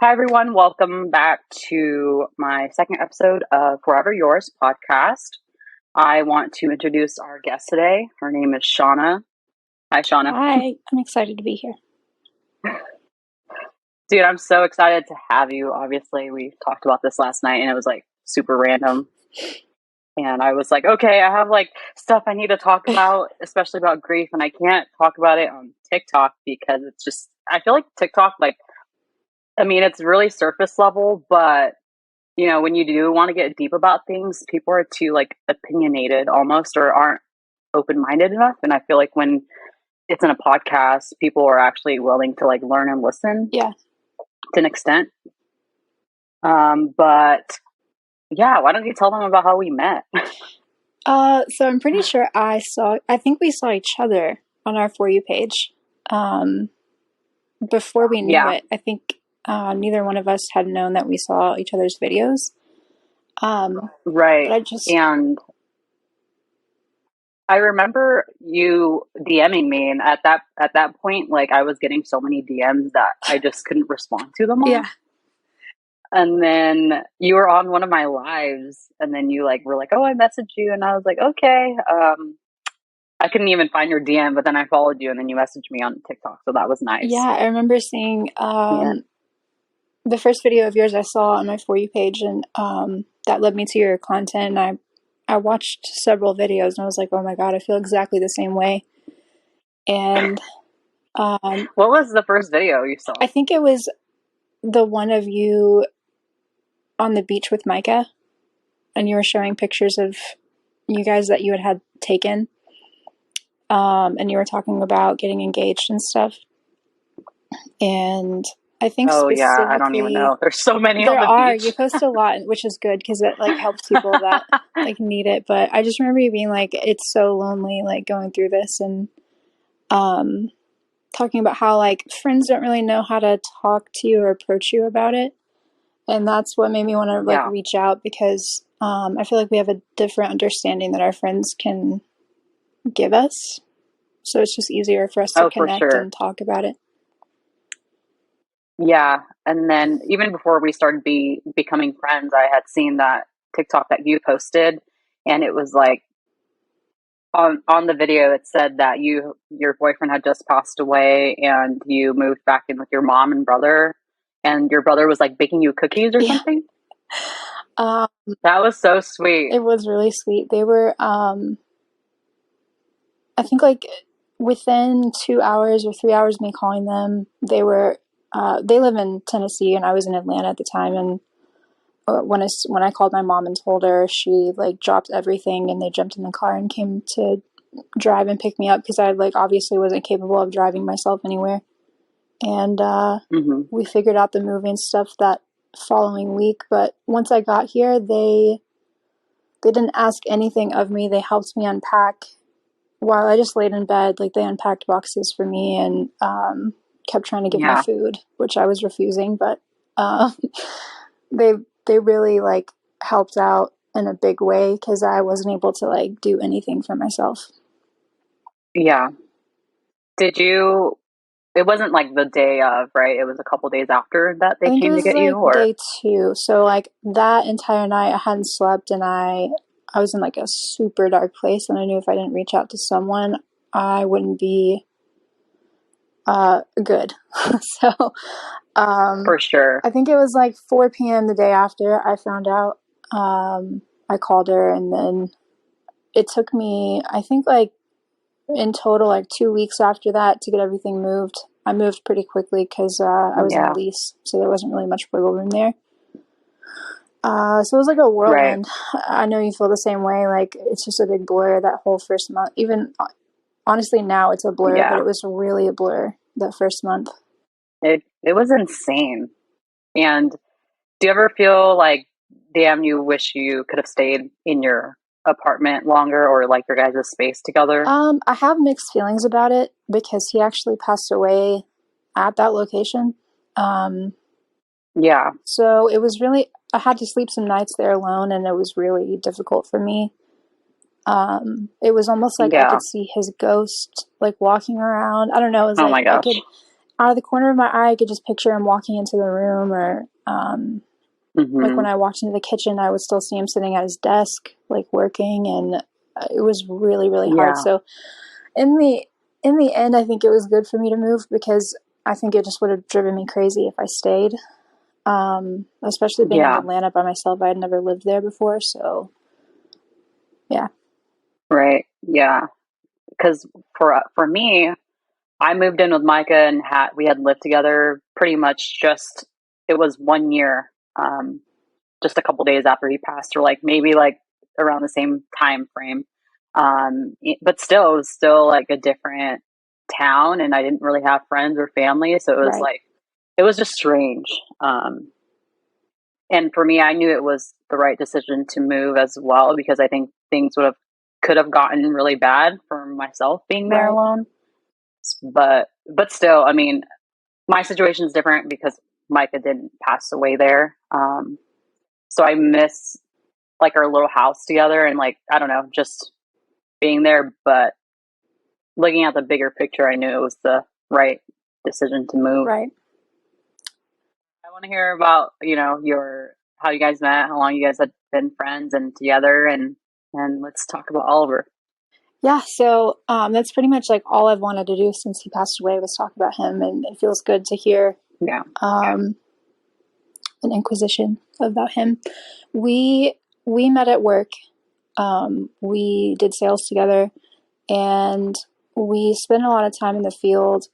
Hi, everyone. Welcome back to my second episode of Forever Yours podcast. I want to introduce our guest today. Her name is Shawna. Hi, Shawna. Hi, I'm excited to be here. Dude, I'm so excited to have you. Obviously, we talked about this last night and it was like super random. And I was like, okay, I have like stuff I need to talk about, especially about grief. And I can't talk about it on TikTok because it's just, I feel like TikTok, it's really surface level, but when you do want to get deep about things, people are too like opinionated almost or aren't open minded enough. And I feel like when it's in a podcast, people are actually willing to like learn and listen Yeah. to an extent. But yeah, why don't you tell them about how we met? So I'm pretty sure I think we saw each other on our For You page. Before we knew it, I think neither one of us had known that we saw each other's videos. Right. But And I remember you DMing me, and at that point, like I was getting so many DMs that I just couldn't respond to them all. Yeah. And then you were on one of my lives, and then you like were like, "Oh, I messaged you," and I was like, "Okay." I couldn't even find your DM, but then I followed you, and then you messaged me on TikTok, so that was nice. Yeah, I remember seeing the first video of yours I saw on my For You page, and that led me to your content. And I watched several videos, and I was like, "Oh my god, I feel exactly the same way." And what was the first video you saw? I think it was the one of you on the beach with Micah, and you were showing pictures of you guys that you had taken, and you were talking about getting engaged and stuff. And I think yeah, I don't even know. There's so many on the beach. You post a lot, which is good because it like helps people that like need it. But I just remember you being like, it's so lonely, like going through this, and talking about how like friends don't really know how to talk to you or approach you about it. And that's what made me want to like reach out, because I feel like we have a different understanding that our friends can give us. So it's just easier for us to connect and talk about it. Yeah. And then even before we started becoming friends, I had seen that TikTok that you posted, and it was like on the video, it said that your boyfriend had just passed away and you moved back in with your mom and brother, and your brother was like baking you cookies or something. That was so sweet. It was really sweet. They were, I think like within 2 hours or 3 hours of me calling them, they live in Tennessee and I was in Atlanta at the time. And when I called my mom and told her, she like dropped everything and they jumped in the car and came to drive and pick me up, because I like obviously wasn't capable of driving myself anywhere. And we figured out the movie and stuff that following week. But once I got here, they didn't ask anything of me. They helped me unpack while I just laid in bed. Like they unpacked boxes for me and kept trying to give me food, which I was refusing. But they really like helped out in a big way, because I wasn't able to like do anything for myself. Yeah. It wasn't like the day of, right? It was a couple days after that they came to get you, or day 2. So like that entire night I hadn't slept, and I was in like a super dark place, and I knew if I didn't reach out to someone, I wouldn't be good. So for sure. I think it was like 4 p.m. the day after I found out. I called her, and then it took me, I think like in total like 2 weeks after that to get everything moved. I moved pretty quickly because I was in a lease, so there wasn't really much wiggle room there. So it was like a whirlwind. Right. I know you feel the same way. Like it's just a big blur that whole first month. Even honestly now it's a blur, but it was really a blur that first month. It was insane. And do you ever feel like, damn, you wish you could have stayed in your apartment longer, or like your guys' space together? I have mixed feelings about it, because he actually passed away at that location. So it was really, I had to sleep some nights there alone, and it was really difficult for me. It was almost like I could see his ghost like walking around. I don't know. It was like out of the corner of my eye, I could just picture him walking into the room, or like when I walked into the kitchen, I would still see him sitting at his desk, like working, and it was really, really hard. Yeah. So in the end, I think it was good for me to move, because I think it just would have driven me crazy if I stayed. Especially being in Yeah. Atlanta by myself. I had never lived there before, so yeah. Right. Yeah. Because for me, I moved in with Micah and we had lived together pretty much just, it was 1 year, just a couple days after he passed, or like maybe like around the same time frame. But still, it was still like a different town, and I didn't really have friends or family, so it was Right. like it was just strange. And for me, I knew it was the right decision to move as well, because I think things could have gotten really bad for myself being there Right. alone. But still, I mean, my situation is different because Micah didn't pass away there. So I miss like our little house together, and like, I don't know, just being there. But looking at the bigger picture, I knew it was the right decision to move. Right. I want to hear about, how you guys met, how long you guys had been friends and together, and let's talk about Oliver. Yeah, so that's pretty much like all I've wanted to do since he passed away, was talk about him, and it feels good to hear Yeah. an inquisition about him. We met at work. We did sales together, and we spent a lot of time in the field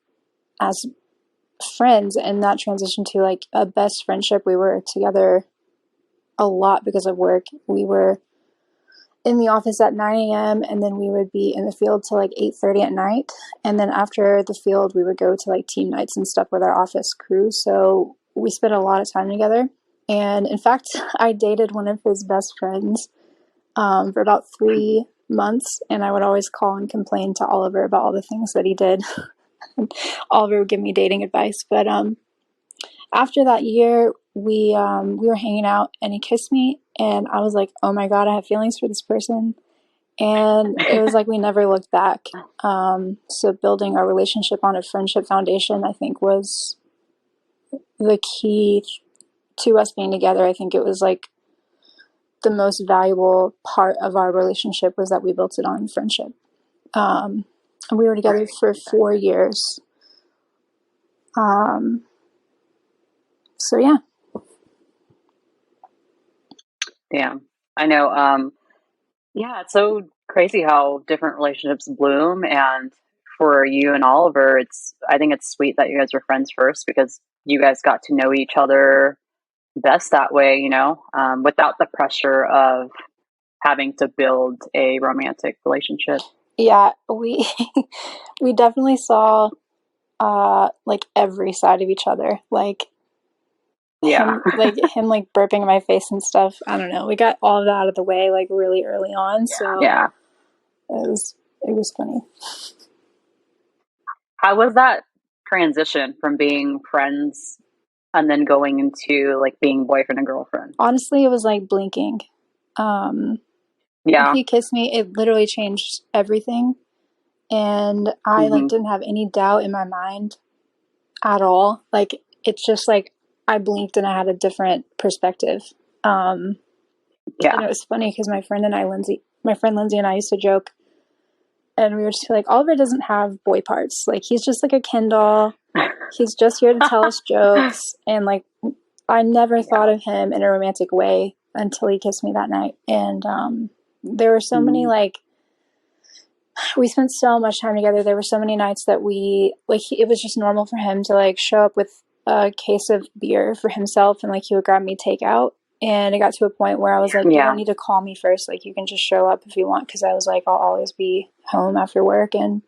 as friends, and that transitioned to like a best friendship. We were together a lot because of work. We were in the office at 9 a.m. and then we would be in the field till like 8:30 at night. And then after the field, we would go to like team nights and stuff with our office crew. So we spent a lot of time together. And in fact, I dated one of his best friends for about 3 months, and I would always call and complain to Oliver about all the things that he did. Oliver would give me dating advice. But after that year, we were hanging out, and he kissed me, and I was like, oh my God, I have feelings for this person. And it was like we never looked back. So building our relationship on a friendship foundation, I think, was the key to us being together. I think it was like the most valuable part of our relationship, was that we built it on friendship. And we were together for 4 years. So yeah. Damn. I know. Yeah, it's so crazy how different relationships bloom. And for you and Oliver, I think it's sweet that you guys were friends first, because you guys got to know each other best that way, without the pressure of having to build a romantic relationship. Yeah, we we definitely saw like every side of each other. Like Yeah. him like burping in my face and stuff. I don't know. We got all of that out of the way like really early on, so Yeah. it was funny. How was that transition from being friends and then going into like being boyfriend and girlfriend? Honestly, it was like blinking. When Yeah. he kissed me, it literally changed everything, and I like Hmm. didn't have any doubt in my mind at all. Like it's just like I blinked and I had a different perspective. And Yeah. it was funny because my friend Lindsay and I used to joke, and we were just like, Oliver doesn't have boy parts. Like he's just like a Ken doll. He's just here to tell us jokes. And like, I never thought of him in a romantic way until he kissed me that night. And there were so many, like, we spent so much time together. There were so many nights that it was just normal for him to like show up with a case of beer for himself, and like he would grab me takeout. And it got to a point where I was like, you don't need to call me first. Like you can just show up if you want. Cause I was like, I'll always be home after work. And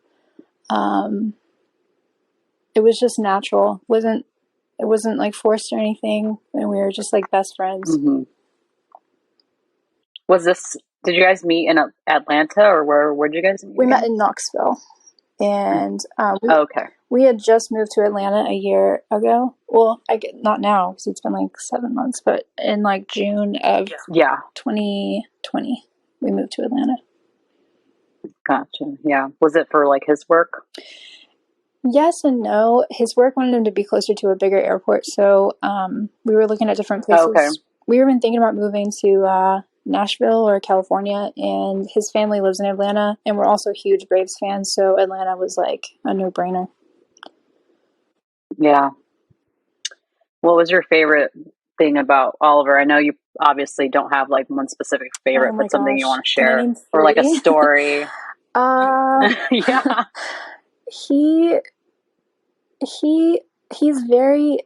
it was just natural. It wasn't like forced or anything. And we were just like best friends. Hmm. Did you guys meet in Atlanta, or where'd you guys meet We met again? in Knoxville. And Okay. we had just moved to Atlanta a year ago. Well, not now because it's been like 7 months, but in like June of Yeah. 2020, we moved to Atlanta. Gotcha. Yeah. Was it for like his work? Yes and no. His work wanted him to be closer to a bigger airport, so we were looking at different Okay. places. We were even thinking about moving to Nashville or California, and his family lives in Atlanta, and we're also huge Braves fans, so Atlanta was like a no-brainer. Yeah. What was your favorite thing about Oliver? I know you obviously don't have like one specific Oh favorite, my but something you gosh, want to can I share name or like a three? story. uh, Yeah. he he he's very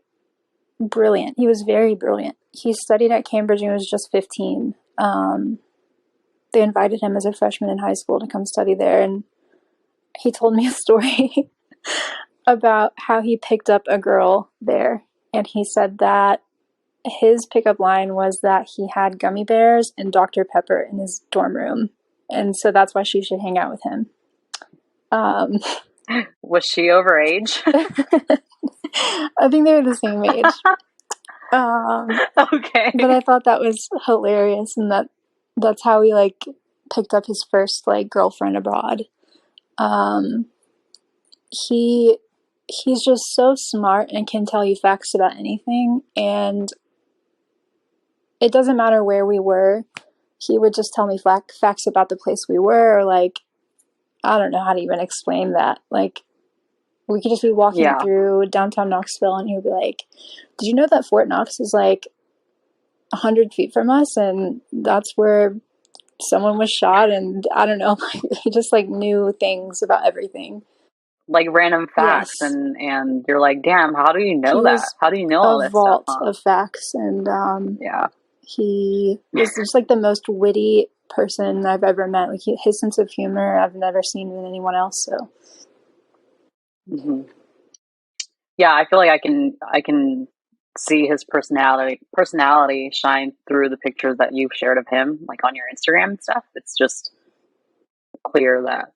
brilliant. He was very brilliant. He studied at Cambridge and he was just 15. They invited him as a freshman in high school to come study there, and he told me a story about how he picked up a girl there. And he said that his pickup line was that he had gummy bears and Dr. Pepper in his dorm room. And so that's why she should hang out with him. Um, Was she over age? I think they were the same age. Okay. But I thought that was hilarious, and that's how he like picked up his first like girlfriend abroad. Um, he he's just so smart and can tell you facts about anything, and it doesn't matter where we were. He would just tell me facts about the place we were, or like I don't know how to even explain that. Like we could just be walking Yeah. through downtown Knoxville, and he would be like, "Did you know that Fort Knox is like 100 feet from us, and that's where someone was shot?" And I don't know, he just like knew things about everything. Like random facts Yes, and you're like, damn, how do you he know that? was How do you know a all this stuff, vault huh? of facts, and Yeah. he was just like the most witty person I've ever met. Like his sense of humor, I've never seen in anyone else. So Hmm. Yeah, I feel like I can see his personality shine through the pictures that you've shared of him, like on your Instagram and stuff. It's just clear that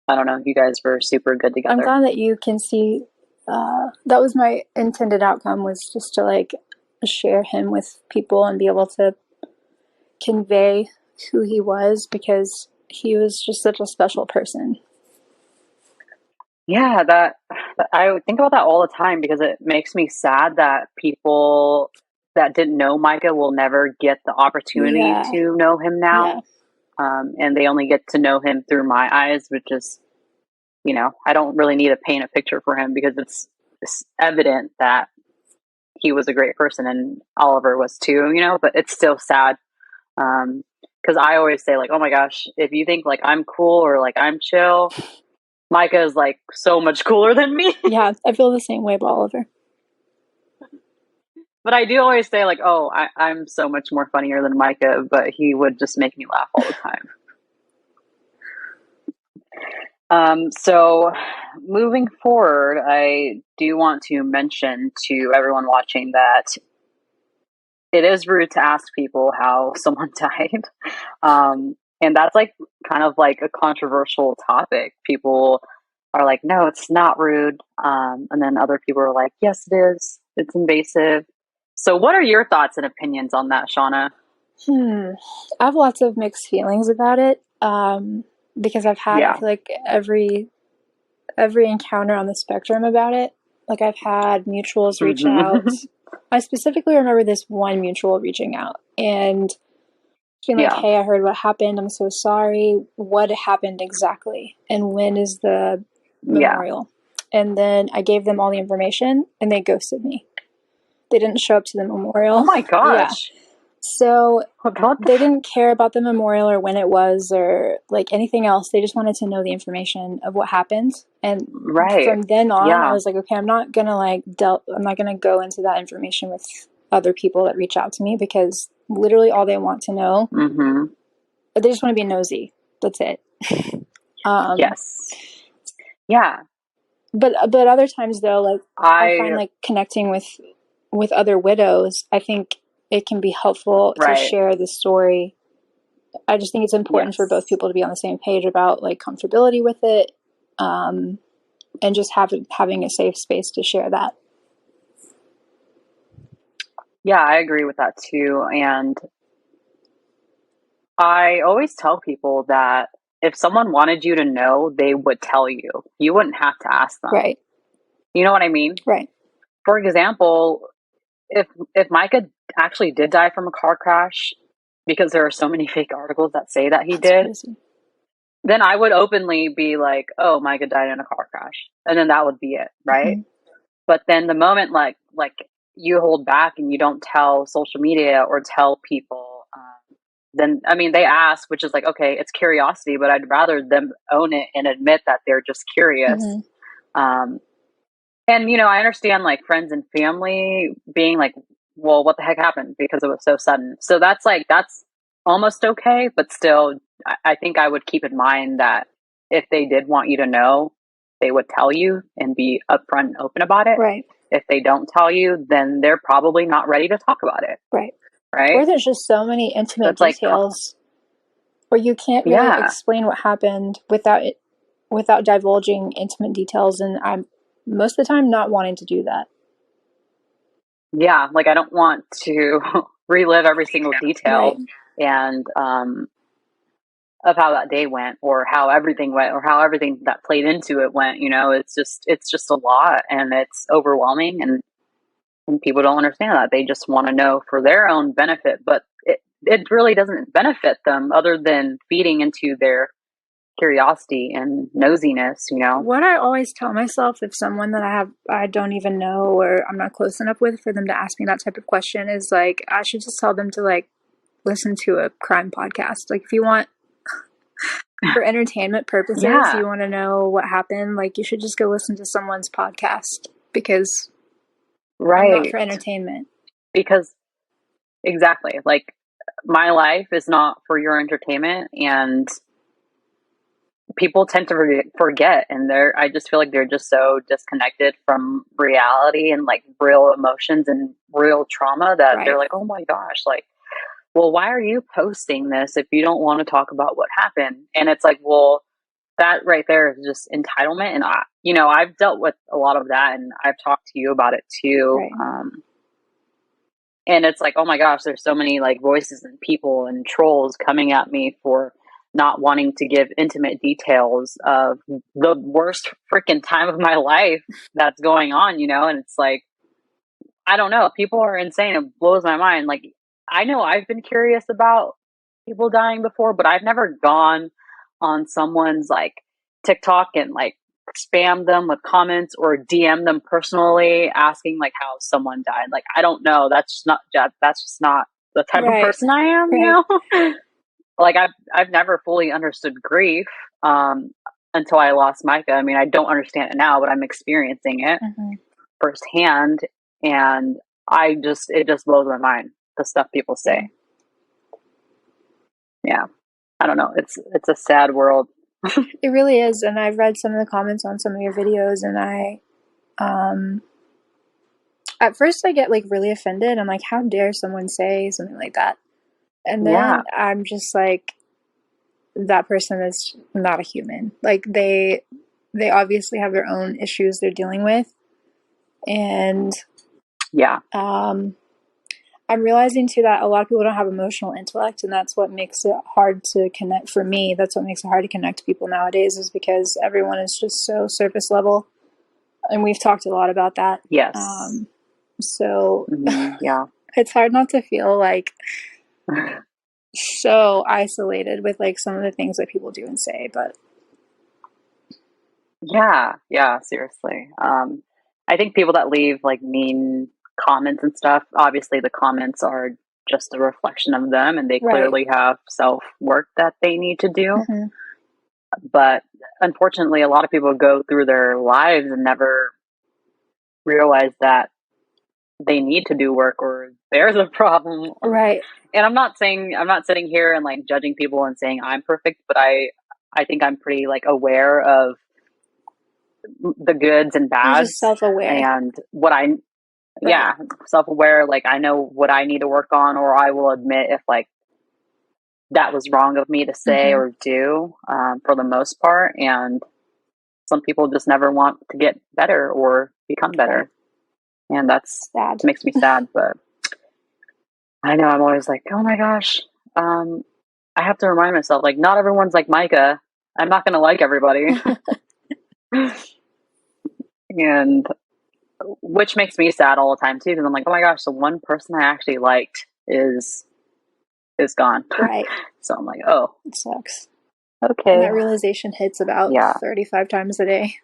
I don't know, you guys were super good I'm together. glad that you can see. That was my intended outcome, was just to like share him with people and be able to convey who he was, because he was just such a special person. Yeah, that I think about that all the time because it makes me sad that people that didn't know Micah will never get the opportunity Yeah, to know him now. yeah, And they only get to know him through my eyes, which is, I don't really need to paint a picture for him because it's evident that he was a great person and Oliver was too, but it's still sad. Because I always say, like, oh my gosh, if you think like I'm cool or like I'm chill, Micah is like so much cooler than me. yeah. I feel the same way about Oliver. But I do always say, like, oh, I'm so much more funnier than Micah, but he would just make me laugh all the time. So moving forward, I do want to mention to everyone watching that it is rude to ask people how someone died. And that's like kind of like a controversial topic. People are like, no, it's not rude. And then other people are like, yes, it is. It's invasive. So, what are your thoughts and opinions on that, Shawna? I have lots of mixed feelings about it, because I Yeah. feel like every encounter on the spectrum about it. Like I've had mutuals reach out. Hmm. I specifically remember this one mutual reaching out and being like, Yeah. "Hey, I heard what happened. I'm so sorry. What happened exactly? And when is the Yeah. memorial?" And then I gave them all the information, and they ghosted me. They didn't show up to the Oh memorial. my Yeah. gosh. So What the? they didn't care about the memorial or when it was or like anything else. They just wanted to know the information of what happened. And Right. from then on, I Yeah. was like, okay, I'm not gonna go into that information with other people that reach out to me, because literally all they want to know, Hmm. they just want to be nosy. That's it. Um, Yes. Yeah. but other times though, like I find I, like connecting with other widows, I think it can be helpful to right. share the story. I just think it's important for both Yes. people to be on the same page about like comfortability with it, um, and just having a safe space to share that. Yeah, I agree with that too. And I always tell people that if someone wanted you to know, they would tell you. You wouldn't have to ask them. Right. You know what I mean? Right. For example, if Micah actually did die from a car crash, because there are so many fake articles that say that he That's did, crazy. then I would openly be like, "Oh, Micah died in a car crash," and then that would be it, right? Mm-hmm. But then the moment like you hold back and you don't tell social media or tell people, then I mean they ask, which is like, okay, it's curiosity, but I'd rather them own it and admit that they're just curious. Mm-hmm. Um, and I understand like friends and family being like, well, what the heck happened because it was so sudden. So that's almost okay, but still, I think I would keep in mind that if they did want you to know, they would tell you and be upfront and open about it. Right. If they don't tell you, then they're probably not ready to talk about it. Right. Right. Or there's just so many So intimate it's like, details where you can't really yeah, explain what happened without divulging intimate details, and I'm most of the time not wanting to do that. yeah. Like I don't want to relive every single Right. detail and of how that day went or how everything went or how everything that played into it went. It's just a lot and it's overwhelming, and people don't understand that. They just want to know for their own benefit, but it really doesn't benefit them other than feeding into their curiosity and nosiness. What I always tell myself, if someone that I don't even know or I'm not close enough with for them to ask me that type of question, is like I should just tell them to like listen to a crime podcast. Like if you want, for entertainment purposes, Yeah, you want to know what happened, like you should just go listen to someone's podcast, because I'm not right. for entertainment. Because exactly, like my life is not for your entertainment, and people tend to forget, and I just feel like they're just so disconnected from reality and like real emotions and real trauma that they're Right. like, oh my gosh, like, well, why are you posting this if you don't want to talk about what happened? And it's like, well, that right there is just entitlement. And I've dealt with a lot of that, and I've talked to you about it too. Right. And it's like, oh my gosh, there's so many like voices and people and trolls coming at me for not wanting to give intimate details of the worst freaking time of my life that's going on. And it's like, I don't know, people are insane. It blows my mind. Like, I know I've been curious about people dying before, but I've never gone on someone's like TikTok and like spam them with comments or DM them personally asking like how someone died. Like, I don't know. That's just not the type of Right. person I am, Right. Like I've never fully understood grief until I lost Micah. I mean, I don't understand it now, but I'm experiencing it Mm-hmm. firsthand, and it just blows my mind, the stuff people Yeah. say. Yeah. I don't know. It's a sad world. It really is. And I've read some of the comments on some of your videos, and at first I get like really offended. I'm like, how dare someone say something like that? And Yeah. then I'm just like, that person is not a human. Like they obviously have their own issues they're dealing with. And Yeah. I'm realizing too that a lot of people don't have emotional intellect, and that's what makes it hard to connect. For me, that's what makes it hard to connect to people nowadays, is because everyone is just so surface level. And we've talked a lot about that. Yes. So Yeah. it's hard not to feel like so isolated with like some of the things that people do and say. But Yeah, seriously. I think people that leave like mean comments and stuff, obviously the comments are just a reflection of them, and they right. clearly have self-work that they need to do. Mm-hmm. But unfortunately, a lot of people go through their lives and never realize that they need to do work or there's a problem. Right. And I'm not sitting here and like judging people and saying I'm perfect, but I think I'm pretty like aware of the goods and You're just bads self-aware. and what Right. self-aware. Like I know what I need to work on, or I will admit if like that was wrong of me to say Mm-hmm. or do, for the most part. And some people just never want to get better or become better. Right. And that's Sad. makes me sad. But I know I'm always like, oh my gosh, I have to remind myself, like, not everyone's like Micah. I'm not going to like everybody. And which makes me sad all the time too, because I'm like, oh my gosh, the one person I actually liked is gone. Right. So I'm like, oh, It sucks. And okay, that realization hits about yeah, 35 times a day.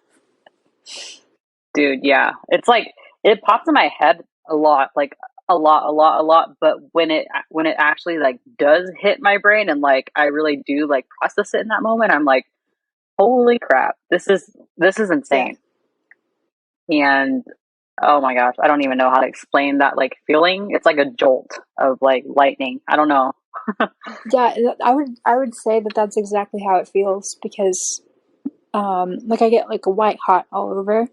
dude, yeah. It's like it pops in my head a lot, like a lot. But when it actually like does hit my brain and like I really do like process it in that moment, I'm like, holy crap, this is Yeah. insane. And oh my gosh, I don't even know how to explain that like feeling. It's like a jolt of like lightning. I don't know. Yeah, I would say that that's exactly how it feels because like I get like a white hot all over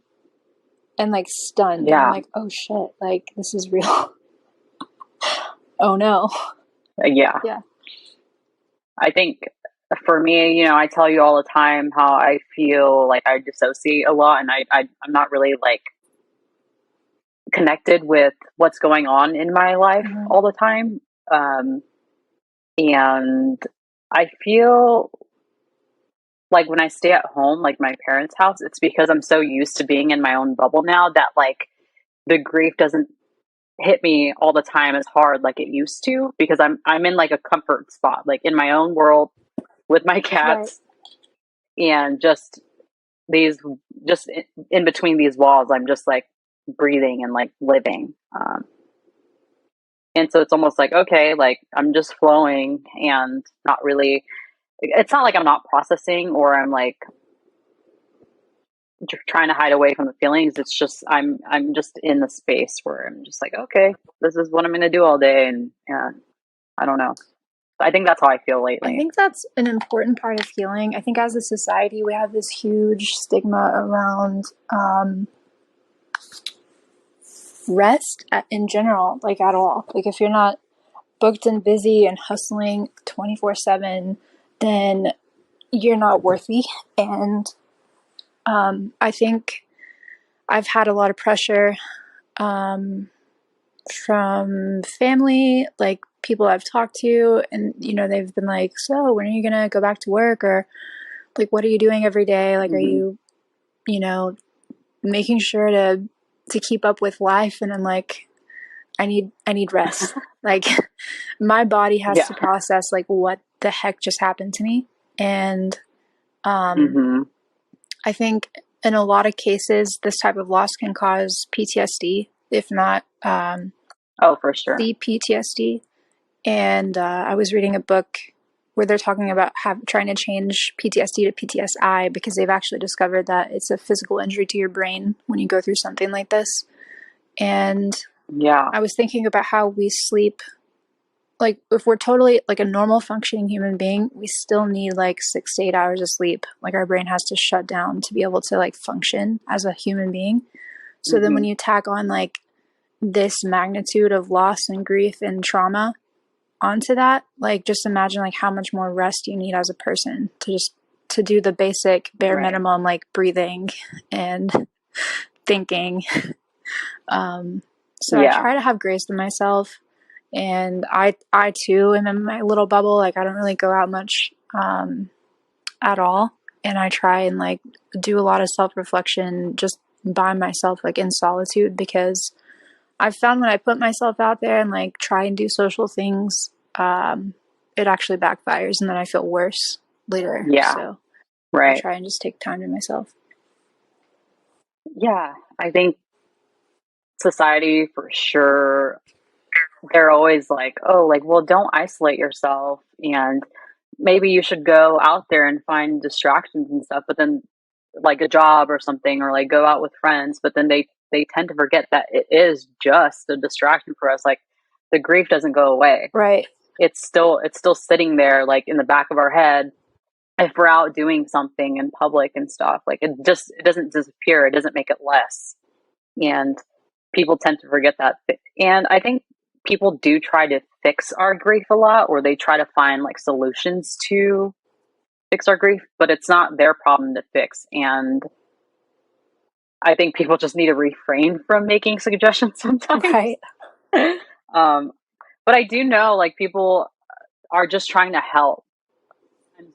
and like stunned and I'm Yeah, like, "Oh shit, like this is real." Oh no. yeah. Yeah. I think for me, you know, I tell you all the time how I feel like I dissociate a lot, and I'm not really like connected with what's going on in my life Mhm. all the time. Um, and I feel like when I stay at home, like my parents' house, it's because I'm so used to being in my own bubble now that like the grief doesn't hit me all the time as hard like it used to because I'm in like a comfort spot, like in my own world with my Right. cats and these just in between these walls, I'm just like breathing and like living. And so it's almost like, okay, like I'm just flowing and not really, it's not like I'm not processing or I'm like trying to hide away from the feelings. It's just, I'm just in the space where I'm just like, okay, this is what I'm going to do all day. And I don't know. I think that's how I feel I lately. think that's an important part of healing. I think as a society, we have this huge stigma around rest in general, like at all. Like if you're not booked and busy and hustling 24/7, then you're not worthy. And I think I've had a lot of pressure um, from family, like people I've talked to, and they've been like, "So when are you gonna go back to work?" Or like, "What are you doing every day? Like, are Hmm. you, you know, making sure to keep up with life?" And I'm like, I need rest. Like, my body has Yeah. to process like what the heck just happened to me, and um, Hmm. I think in a lot of cases, this type of loss can cause PTSD, if not Oh, for sure. CPTSD. And I was reading a book where they're talking about trying to change PTSD to PTSI because they've actually discovered that it's a physical injury to your brain when you go through something like this. And Yeah. I was thinking about how we sleep. Like, if we're totally like a normal functioning human being, we still need like 6 to 8 hours of sleep. Like, our brain has to shut down to be able to like function as a human being. So then when Hmm. you tack on like this magnitude of loss and grief and trauma onto that, like just imagine like how much more rest you need as a person to do the basic bare Right. minimum, like breathing and thinking. So I Yeah. try to have grace with myself, and I too am in my little bubble. Like, I don't really go out much at all, and I try and like do a lot of self-reflection just by myself, like in solitude, because I've found when I put myself out there and like try and do social things, it actually backfires, and then I feel worse later. Yeah. So I Right. try and just take time to myself. Yeah. I think society for sure, they're always like, oh, like, well, don't isolate yourself. And maybe you should go out there and find distractions and stuff, but then like a job or something, or like go out with friends. But then they tend to forget that it is just a distraction for us. Like the grief doesn't go away. Right. It's still sitting there like in the back of our head if we're out doing something in public and stuff. Like it doesn't disappear, it doesn't make it less. And people tend to forget that. And I think people do try to fix our grief a lot, or they try to find like solutions to fix our grief, but it's not their problem to fix. And I think people just need to refrain from making suggestions sometimes. Right. um, but I do know like people are just trying to help. And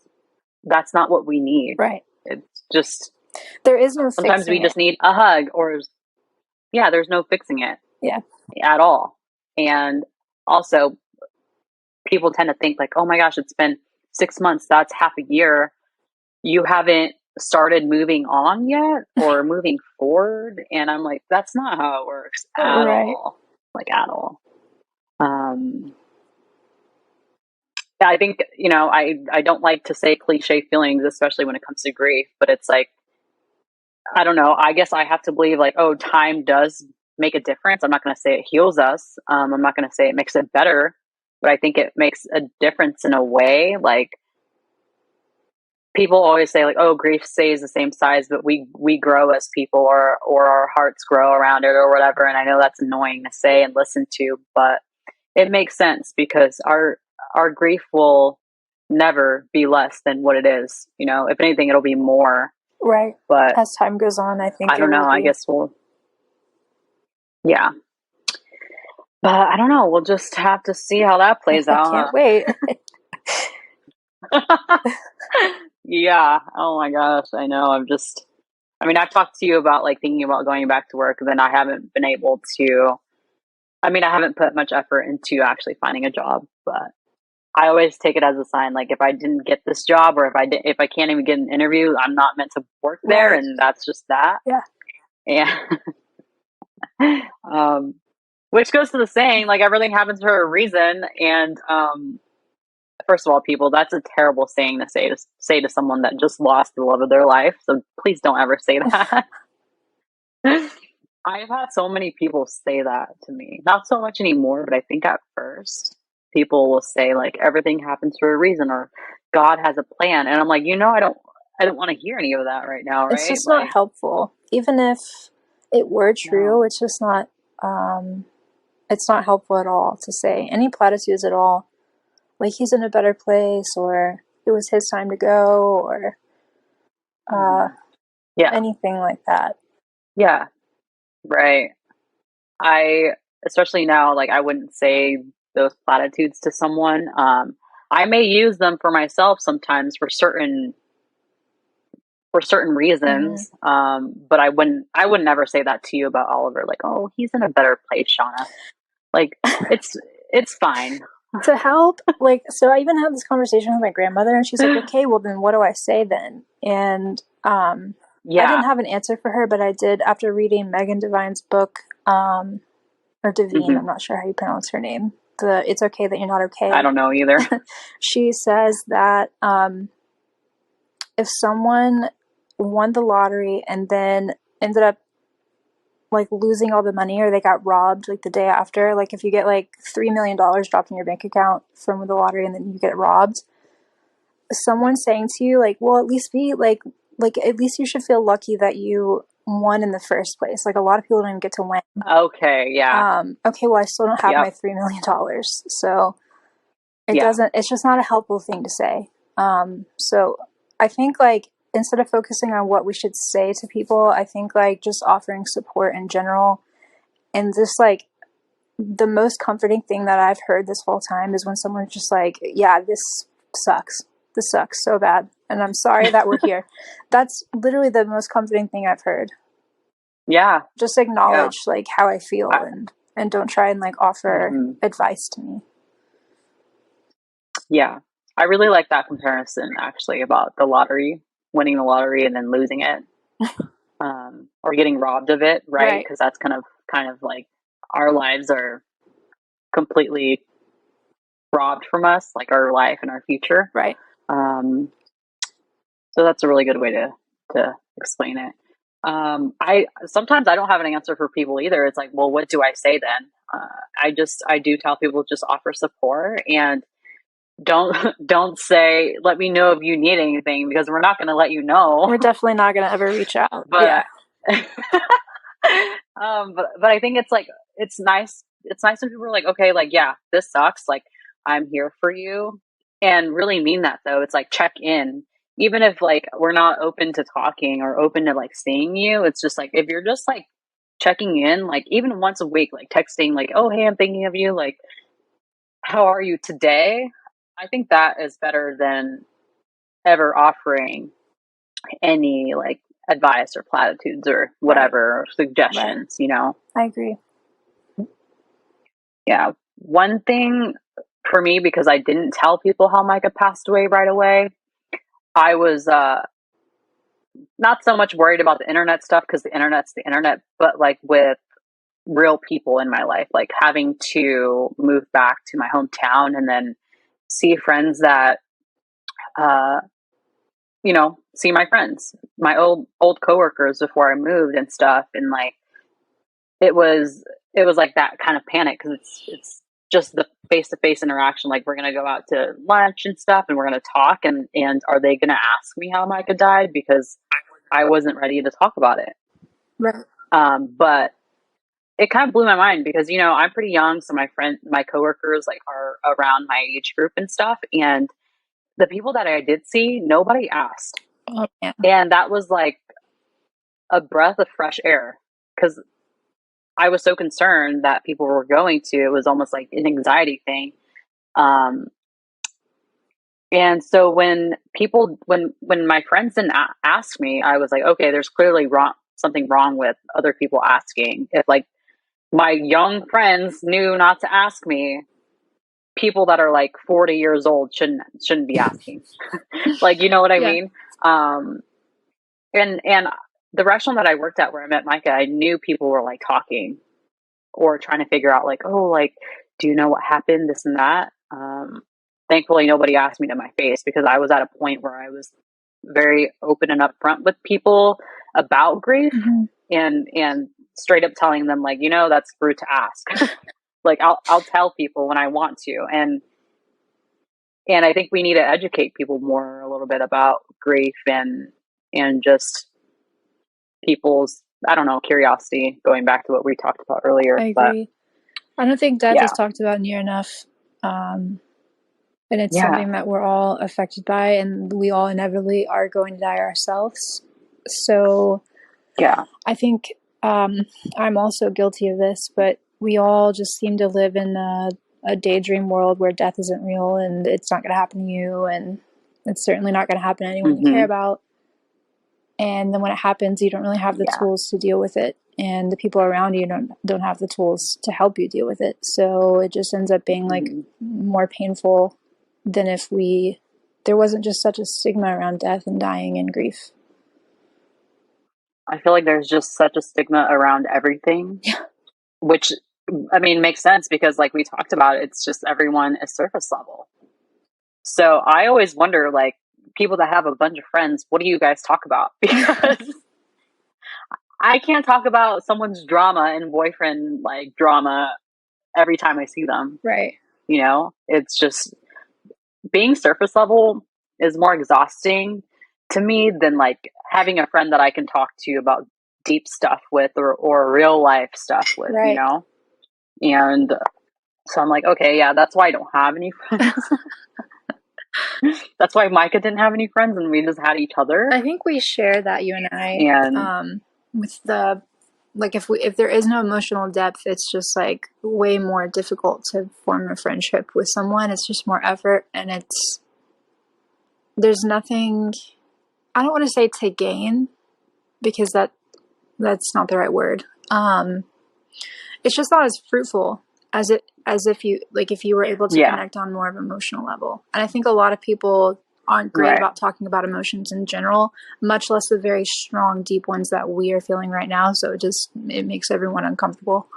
that's not what we need. Right. It's just There is no sometimes we fixing it. just need a hug or yeah, there's no fixing it Yeah. at all. And also, people tend to think like, oh my gosh, it's been 6 months, that's half a year. You haven't started moving on yet or moving forward. And I'm like, that's not how it works at Right. all. Like, at all. Um, yeah, I think, I don't like to say cliche feelings, especially when it comes to grief, but it's like, I don't know. I guess I have to believe like, oh, time does make a difference. I'm not going to say it heals us. I'm not going to say it makes it better, but I think it makes a difference in a way. Like, people always say like, oh, grief stays the same size, but we grow as people, or our hearts grow around it or whatever. And I know that's annoying to say and listen to, but it makes sense because our grief will never be less than what it is. If anything, it'll be more. Right. But As time goes on, I think I it don't will know. I be. guess yeah. But I don't know. We'll just have to see how that plays I can't out. wait. Yeah. Oh my gosh. I know. I've talked to you about like thinking about going back to work, and then I haven't been able to. I haven't put much effort into actually finding a job, but I always take it as a sign. Like, if I didn't get this job, or if I can't even get an interview, I'm not meant to work there, Right. and that's just that. Yeah. And which goes to the saying, like, everything happens for a reason. And first of all, people, that's a terrible saying to say to someone that just lost the love of their life. So please don't ever say that. I've had so many people say that to me. Not so much anymore, but I think at first people will say like everything happens for a reason, or God has a plan. And I'm like, I don't want to hear any of that right now, It's right? just not Like, helpful. Even if it were true, no. it's just not it's not helpful at all to say any platitudes at all. Like he's in a better place, or it was his time to go, or Yeah. anything like that. Yeah. Right. I, especially now, like, I wouldn't say those platitudes to someone. I may use them for myself sometimes for certain Mm-hmm. reasons. But I would never say that to you about Oliver. Like, oh, he's in a better place, Shauna. Like, it's fine. To help, like, so I even had this conversation with my grandmother, and she's like, okay, well then what do I say then? And I Yeah. didn't have an answer for her, but I did after reading Megan Devine's book, or Devine, I'm Hmm. not sure how you pronounce her name, the It's Okay That You're Not I Okay. don't know either. She says that if someone won the lottery and then ended up like losing all the money, or they got robbed like the day after, like if you get like $3 million dropped in your bank account from the lottery and then you get robbed, someone saying to you like, well, at least be like at least you should feel lucky that you won in the first place. Like a lot of people don't even get to win. Okay. Yeah. Okay, well, I still don't have my Yep. $3 million, so it Yeah. doesn't, it's just not a helpful thing to say. So I think like instead of focusing on what we should say to people, I think like just offering support in general, and just like the most comforting thing that I've heard this whole time is when someone's just like, yeah, this sucks. This sucks so bad. And I'm sorry that we're here. That's literally the most comforting thing I've heard. Yeah. Just Yeah. acknowledge like how I feel, I, and don't try and like offer mhm. advice to me. Yeah. I really like that comparison actually about the lottery, winning the lottery and then losing it, or getting robbed of it, right? Right. Because that's kind of like our lives are completely robbed from us, like our life and our future. Right. Um, so that's a really good way to explain it. I sometimes I don't have an answer for people either. It's like, well, what do I say then? I do tell people just offer support, and don't don't say let me know if you need anything, because we're not going to let you know. We're definitely not going to ever reach out. Yeah. But but I think it's like it's nice when people are like, okay, like, yeah, this sucks, like, I'm here for you, and really mean that. Though it's like, check in, even if like we're not open to talking or open to like seeing you. It's just like, if you're just like checking in, like even once a week, like texting, like, oh, hey, I'm thinking of you, like, how are you today? I think that is better than ever offering any like advice or platitudes or Right. whatever, or Right. suggestions, you know? I agree. Yeah. One thing for me, because I didn't tell people how Micah passed away right away, I was not so much worried about the internet stuff because the internet's the internet, but like with real people in my life, like having to move back to my hometown and then see friends that, uh, you know, see my friends, my old coworkers before I moved and stuff, and like it was it was like that kind of panic because it's just the face to face interaction. Like we're gonna go out to lunch and stuff, and we're gonna talk, and are they gonna ask me how Micah died because I wasn't ready to talk about it. Right. But it kind of blew my mind because you know I'm pretty young, so my coworkers like are around my age group and stuff, and the people that I did see, nobody asked, Oh, yeah. and that was like a breath of fresh air because I was so concerned that people were going to. It was almost like an anxiety thing. Um, and so when my friends didn't ask me, I was like, okay, there's clearly something wrong with other people asking. If like my young friends knew not to ask me, people that are like 40 years old shouldn't be asking. Like, you know what I Yeah. mean? Um, and the restaurant that I worked at where I met Micah, I knew people were like talking or trying to figure out like, oh, like, do you know what happened? This and that. Thankfully, nobody asked me to my face because I was at a point where I was very open and upfront with people about grief Mm-hmm. and straight up telling them like, you know, that's rude to ask. Like I'll tell people when I want to, and I think we need to educate people more a little bit about grief and just people's, I don't know, curiosity, going back to what we talked about earlier. I But agree. I don't think death is yeah, talked about near enough. And it's yeah, something that we're all affected by, and we all inevitably are going to die ourselves. So yeah, I think I'm also guilty of this, but we all just seem to live in a daydream world where death isn't real and it's not going to happen to you, and it's certainly not going to happen to anyone you care hmm, about. And then when it happens, you don't really have the yeah. tools to deal with it, and the people around you don't have the tools to help you deal with it. So it just ends up being like Hmm. more painful than if there wasn't just such a stigma around death and dying and grief. I feel like there's just such a stigma around everything, which I mean makes sense because like we talked about, it's just everyone is surface level. So I always wonder, like, people that have a bunch of friends, what do you guys talk about? Because I can't talk about someone's drama and boyfriend like drama every time I see them. Right. You know, it's just being surface level is more exhausting to me than like having a friend that I can talk to about deep stuff with or real life stuff with, you Right. know? And so I'm like, okay, yeah, that's why I don't have any friends. That's why Micah didn't have any friends and we just had each other. I think we share that, you and I, And with the like if there is no emotional depth, it's just like way more difficult to form a friendship with someone. It's just more effort, and there's nothing. I don't want to say to gain because that's not the right word. It's just not as fruitful as if you like if you were able to yeah, connect on more of an emotional level. And I think a lot of people aren't great right. about talking about emotions in general, much less the very strong, deep ones that we are feeling right now. So it makes everyone uncomfortable.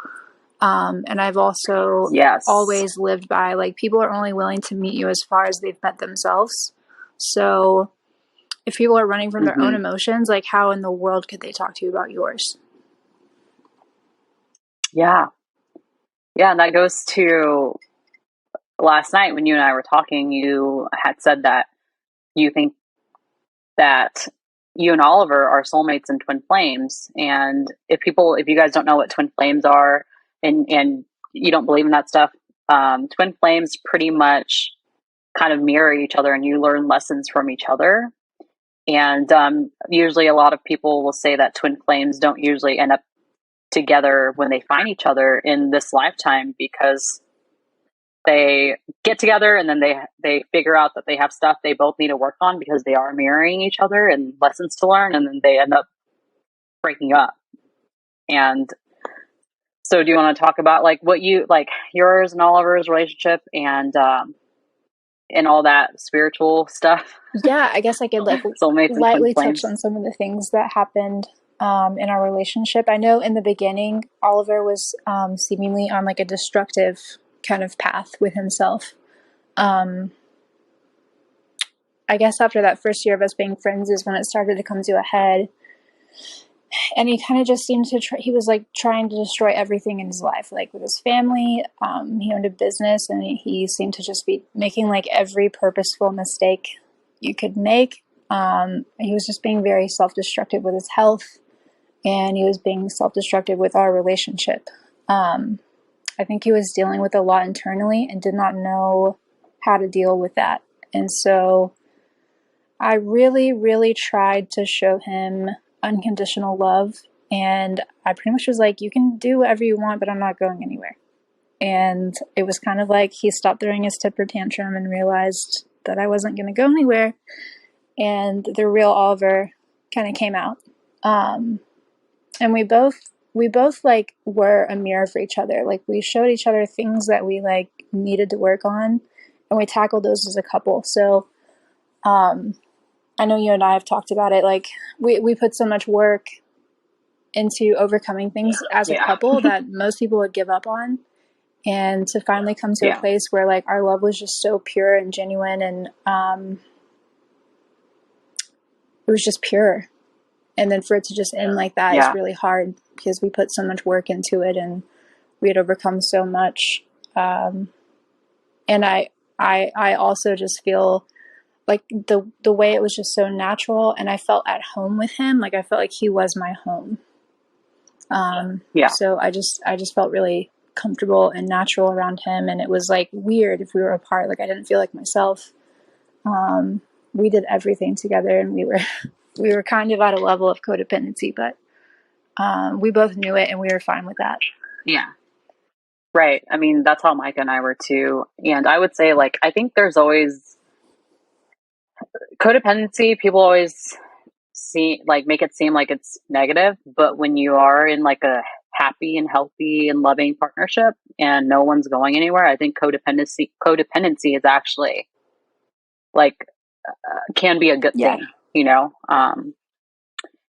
And I've also Yes. always lived by like people are only willing to meet you as far as they've met themselves. So if people are running from their own Hmm. emotions, like how in the world could they talk to you about yours? Yeah. Yeah. And that goes to last night when you and I were talking, you had said that you think that you and Oliver are soulmates and twin flames. And if you guys don't know what twin flames are and you don't believe in that stuff, twin flames pretty much kind of mirror each other and you learn lessons from each other. And usually a lot of people will say that twin flames don't usually end up together when they find each other in this lifetime because they get together and then they figure out that they have stuff they both need to work on because they are mirroring each other and lessons to learn, and then they end up breaking up. And so do you want to talk about like what you like yours and Oliver's relationship and all that spiritual stuff? Yeah, I guess I could like Soulmates and twin lightly touch flames. on some of the things that happened in our relationship. I know in the beginning, Oliver was seemingly on like a destructive kind of path with himself. Um, I guess after that first year of us being friends is when it started to come to a head. And he kind of just seemed to he was like trying to destroy everything in his life, like with his family. He owned a business, and he seemed to just be making like every purposeful mistake you could make. He was just being very self-destructive with his health, and he was being self-destructive with our relationship. I think he was dealing with a lot internally and did not know how to deal with that. And so I really, really tried to show him unconditional love. And I pretty much was like, you can do whatever you want, but I'm not going anywhere. And it was kind of like he stopped throwing his temper tantrum and realized that I wasn't going to go anywhere. And the real Oliver kind of came out. And we both like were a mirror for each other. Like we showed each other things that we like needed to work on, and we tackled those as a couple. So, I know you and I have talked about it. Like we put so much work into overcoming things as a Yeah. couple that most people would give up on. And to finally come to a place where like our love was just so pure and genuine, and it was just pure. And then for it to just end like that is really hard because we put so much work into it and we had overcome so much. And I also just feel like the way it was just so natural, and I felt at home with him. Like I felt like he was my home. So I just felt really comfortable and natural around him, and it was like weird if we were apart. Like I didn't feel like myself. We did everything together, and we were kind of at a level of codependency, but we both knew it, and we were fine with that. Yeah. Right. I mean, that's how Micah and I were too. And I would say, like, I think there's always codependency. People always make it seem like it's negative, but when you are in like a happy and healthy and loving partnership and no one's going anywhere, I think codependency is actually like can be a good thing, you know,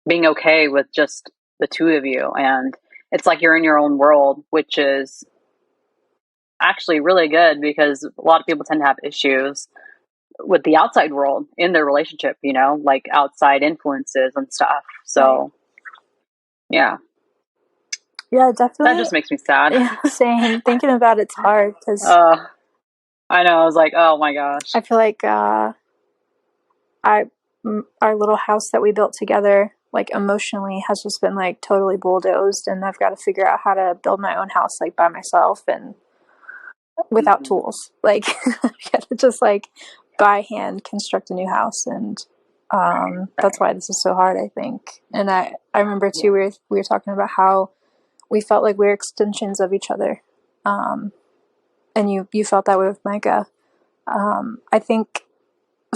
being okay with just the two of you. And it's like you're in your own world, which is actually really good because a lot of people tend to have issues with the outside world in their relationship, you know, like outside influences and stuff. So, yeah. Yeah, definitely. That just makes me sad. Yeah, same. Thinking about it's hard because I know. I was like, oh my gosh. I feel like our little house that we built together, like emotionally, has just been like totally bulldozed, and I've got to figure out how to build my own house like by myself and without tools. Like I gotta just like by hand construct a new house, and that's why this is so hard, I think. And I remember too, we were talking about how we felt like we were extensions of each other, and you felt that way with Micah. I think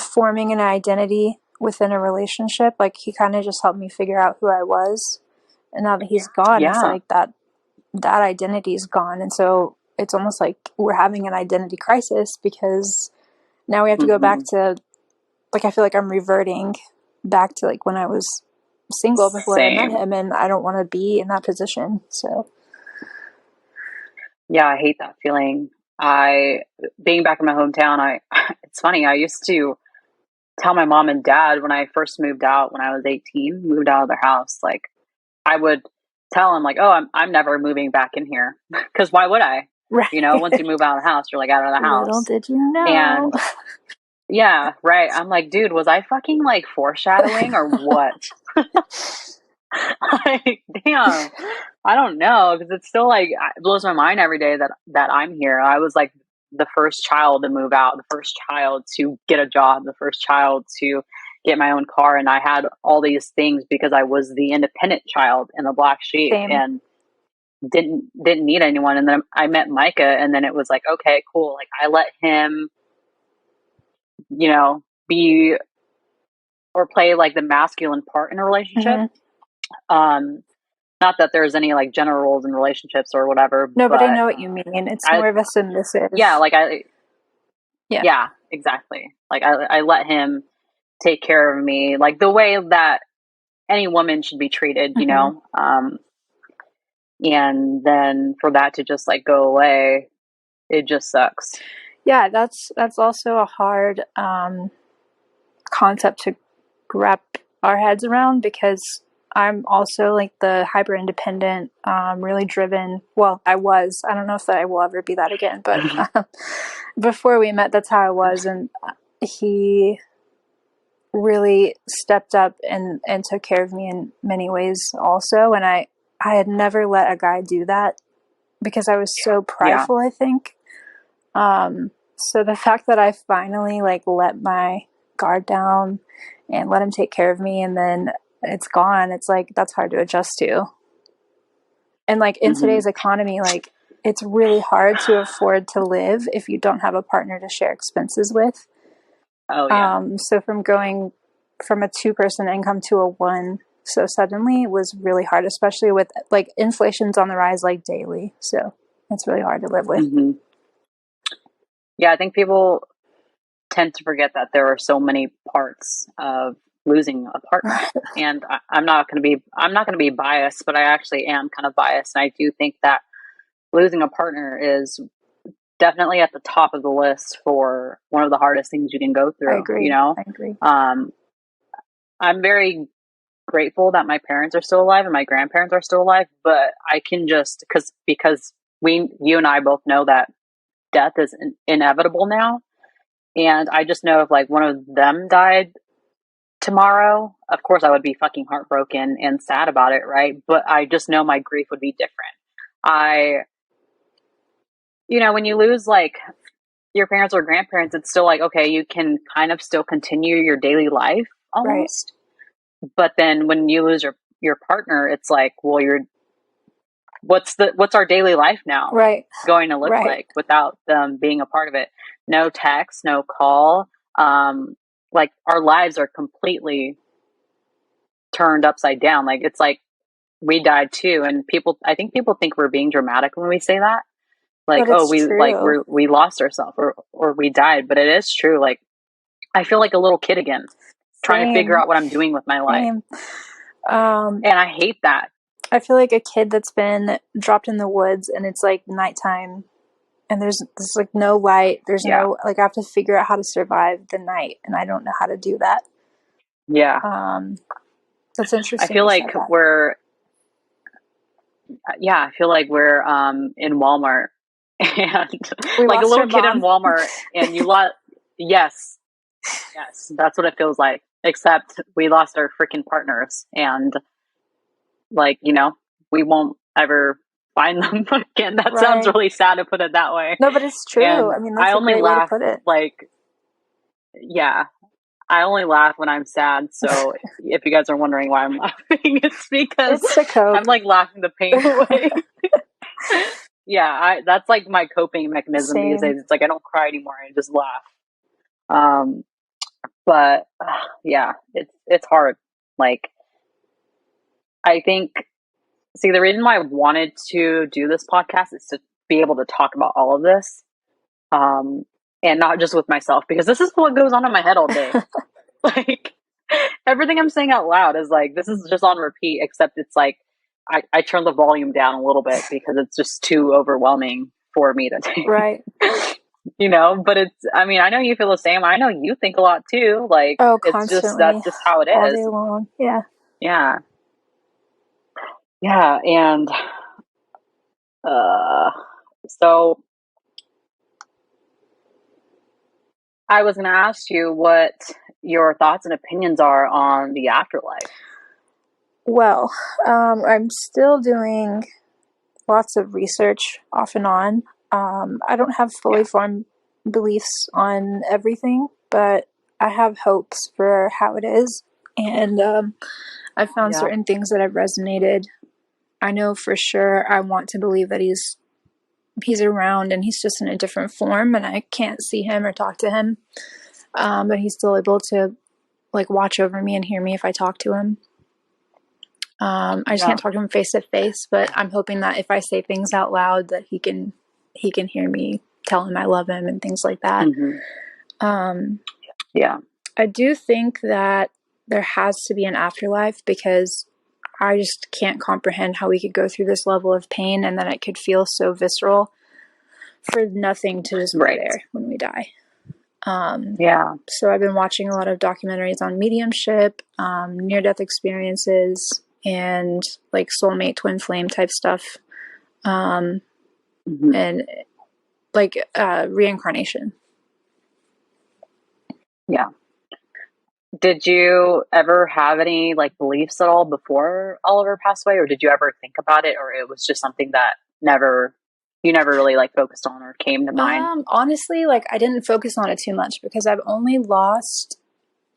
forming an identity within a relationship, like he kind of just helped me figure out who I was, and now that he's gone, it's like that identity is gone, and so it's almost like we're having an identity crisis because now we have to go back to, like, I feel like I'm reverting back to like when I was single before I met him, and I don't want to be in that position. So yeah, I hate that feeling. Being back in my hometown, it's funny, I used to tell my mom and dad when I first moved out when I was 18, moved out of their house, like I would tell them like, oh, I'm never moving back in here because why would I? right. You know, once you move out of the house, you're like out of the house. Little did you know. And yeah, right. I'm like, dude, was I fucking like foreshadowing or what? Like, damn, I don't know, because it's still like it blows my mind every day that I'm here. I was like the first child to move out, the first child to get a job, the first child to get my own car, and I had all these things because I was the independent child and the black sheep. Same. And didn't need anyone. And then I met Micah, and then it was like, okay, cool. Like I let him, you know, be or play like the masculine part in a relationship. Um, not that there's any like gender roles in relationships or whatever, No, but I but know what you mean. It's I more of a submissive. yeah, like Yeah. yeah, exactly. Like I let him take care of me like the way that any woman should be treated, you Mm-hmm. know. And then for that to just like go away, it just sucks. Yeah, that's also a hard concept to wrap our heads around because I'm also like the hyper independent, really driven. Well, I was. I don't know if I will ever be that again, but before we met, that's how I was, and he really stepped up and took care of me in many ways also. And I had never let a guy do that because I was so Yeah. prideful, I think. So the fact that I finally like let my guard down and let him take care of me and then it's gone, it's like that's hard to adjust to. And like in Hmm. today's economy, like it's really hard to afford to live if you don't have a partner to share expenses with. Oh yeah. So from going from a two-person income to a one so suddenly was really hard, especially with like inflation's on the rise like daily. So it's really hard to live with. Hmm. Yeah, I think people tend to forget that there are so many parts of losing a partner. And I'm not going to be biased, but I actually am kind of biased. And I do think that losing a partner is definitely at the top of the list for one of the hardest things you can go I through, you agree. know? I agree. Um, I'm very grateful that my parents are still alive and my grandparents are still alive, but I can just, because you and I both know that death is inevitable now. And I just know if like one of them died tomorrow, of course I would be fucking heartbroken and sad about it, right? But I just know my grief would be different. I, when you lose like your parents or grandparents, it's still like, okay, you can kind of still continue your daily life Right. almost. But then when you lose your partner, it's like, well, what's our daily life now Right. going to look Right. like without them being a part of it? No text, no call. Like our lives are completely turned upside down. Like it's like we died too, and I think people think we're being dramatic when we say that. Like, But oh, it's true. we lost ourselves or we died, but it is true. Like I feel like a little kid again, trying to figure Same. out what I'm doing with my life, Same. Um, and I hate that. I feel like a kid that's been dropped in the woods and it's like nighttime and there's like no light. There's Yeah, no like I have to figure out how to survive the night and I don't know how to do that. yeah. Um, that's I interesting feel you like said that. we're yeah, I feel like we're in Walmart and We like a lost our little kid in mom. Walmart and you lost yes, yes, that's what it feels like. Except we lost our freaking partners and like, we won't ever find them again. That sounds Right. really sad to put it that way. No, but it's true. And I mean, I that's a only great way to laugh put it. like yeah, I only laugh when I'm sad. So if you guys are wondering why I'm laughing, it's because It's to I'm cope. like laughing the pain away. Yeah, that's like my coping mechanism these Same. days. It's like I don't cry anymore; I just laugh. Um, but yeah, it's hard. Like I think, see, the reason why I wanted to do this podcast is to be able to talk about all of this, um, and not just with myself because this is what goes on in my head all day. Like everything I'm saying out loud is like this is just on repeat. Except it's like I turn the volume down a little bit because it's just too overwhelming for me to take. Right. But I mean, I know you feel the same. I know you think a lot too. Like, Oh, it's just, constantly. that's just how it All day is. long. Yeah. Yeah. Yeah. And, uh, so I was going to ask you what your thoughts and opinions are on the afterlife. Well, I'm still doing lots of research off and on. I don't have fully Yeah. formed beliefs on everything, but I have hopes for how it is. And I've found Yeah. certain things that have resonated. I know for sure I want to believe that he's around and he's just in a different form and I can't see him or talk to him. But he's still able to like watch over me and hear me if I talk to him. I just Yeah. can't talk to him face to face, but I'm hoping that if I say things out loud that he can hear me tell him I love him and things like that. Yeah. I do think that there has to be an afterlife, because I just can't comprehend how we could go through this level of pain and then it could feel so visceral for nothing to just be Right. there when we die. Yeah. So I've been watching a lot of documentaries on mediumship, near-death experiences, and like soulmate, twin flame type stuff, and like reincarnation. Yeah. Did you ever have any like beliefs at all before Oliver passed away, or did you ever think about it, or it was just something that you never really like focused on or came to mind? Honestly, like I didn't focus on it too much because I've only lost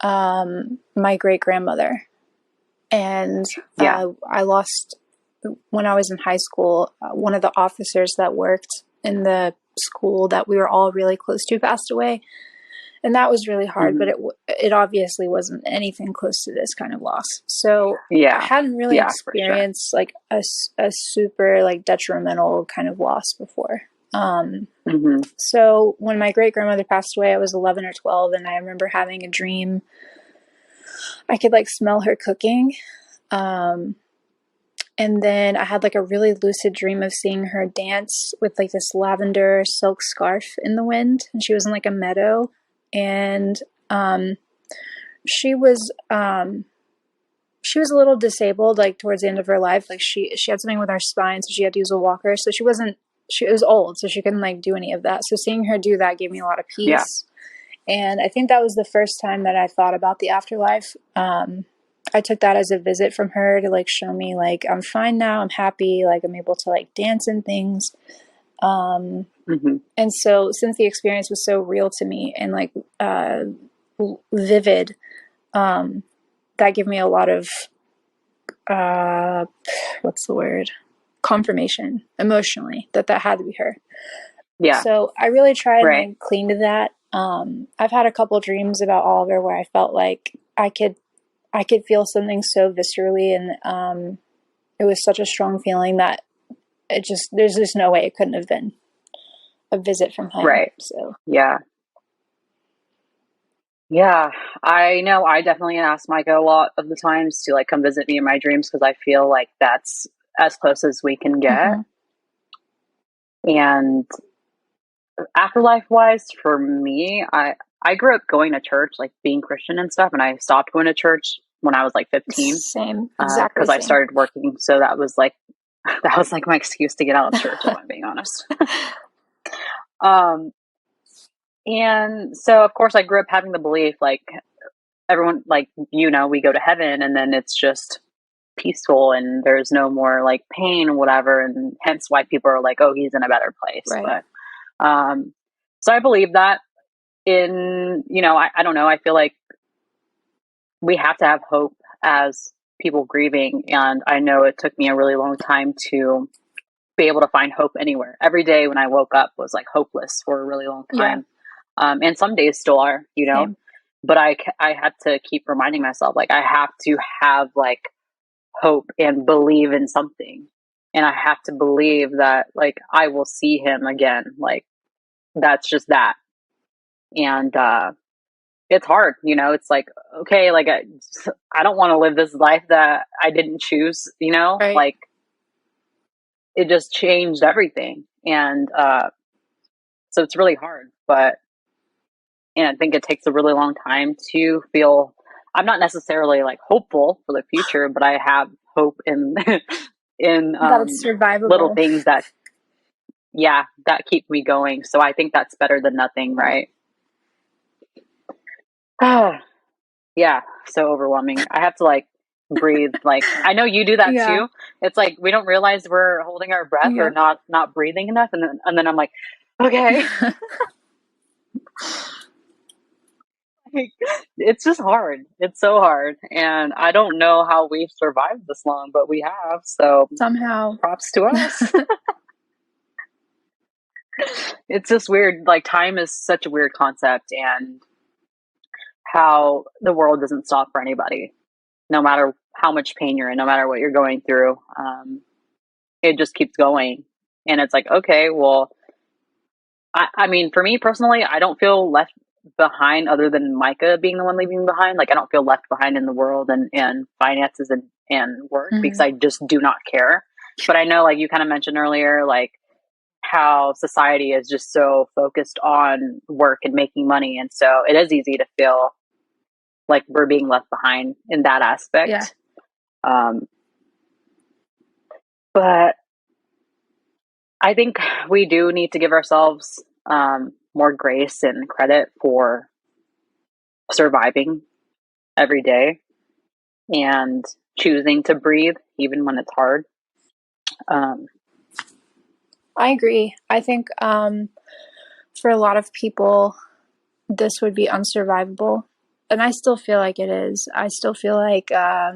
my great grandmother, and Yeah. I lost when I was in high school. One of the officers that worked in the school that we were all really close to passed away, and that was really hard. But it obviously wasn't anything close to this kind of loss. So I Yeah. hadn't really Yeah, for sure. experienced like a super like detrimental kind of loss before. So when my great grandmother passed away, I was 11 or 12, and I remember having a dream. I could like smell her cooking. And then I had like a really lucid dream of seeing her dance with like this lavender silk scarf in the wind. And she was in like a meadow. And she was she was a little disabled like towards the end of her life. Like she had something with her spine, so she had to use a walker. So she was old, so she couldn't like do any of that. So seeing her do that gave me a lot of peace. And I think that was the first time that I thought about the afterlife. I took that as a visit from her to like show me like I'm fine now, I'm happy, like I'm able to like dance and things. And so since the experience was so real to me and like vivid, that gave me a lot of what's the word? Confirmation emotionally that had to be her. Yeah. So I really try and like cling to that. I've had a couple dreams about Oliver where I felt like I could feel something so viscerally, and it was such a strong feeling that there's just no way it couldn't have been a visit from him. Right. So yeah. Yeah, I know. I definitely ask Micah a lot of the times to like come visit me in my dreams because I feel like that's as close as we can get. And afterlife wise, for me, I grew up going to church, like being Christian and stuff, and I stopped going to church when I was like 15. Same, exactly. Because I started working, so that was like my excuse to get out of church, if I'm being honest. And so of course I grew up having the belief like everyone, like, we go to heaven and then it's just peaceful and there's no more like pain or whatever, and hence why people are like, oh, he's in a better place. Right. But so I believe that in, I don't know, I feel like we have to have hope as people grieving, and I know it took me a really long time to be able to find hope anywhere. Every day when I woke up was like hopeless for a really long time. And some days still are, Same. but I had to keep reminding myself, like, I have to have like hope and believe in something. And I have to believe that like I will see him again. Like that's just that. And it's hard, it's like, okay, like I don't want to live this life that I didn't choose, Right. like it just changed everything. And so it's really hard, and I think it takes a really long time to feel. I'm not necessarily like hopeful for the future, but I have hope in in that it's survivable. Little things that keep me going. So I think that's better than nothing, right? Yeah, so overwhelming. I have to like breathe. Like I know you do that too. It's like we don't realize we're holding our breath or not breathing enough, and then I'm like, okay. It's just hard. It's so hard. And I don't know how we've survived this long, but we have. So somehow props to us. It's just weird. Like time is such a weird concept, and how the world doesn't stop for anybody. no matter how much pain you're in, no matter what you're going through. It just keeps going. And it's like, okay, well, I mean, for me personally, I don't feel left behind other than Micah being the one leaving behind. Like, I don't feel left behind in the world and finances and work because I just do not care. But I know, like you kind of mentioned earlier, like how society is just so focused on work and making money. And so it is easy to feel like we're being left behind in that aspect. Yeah. But I think we do need to give ourselves more grace and credit for surviving every day and choosing to breathe even when it's hard. I agree. I think for a lot of people, this would be unsurvivable. And I still feel like it is. I still feel like I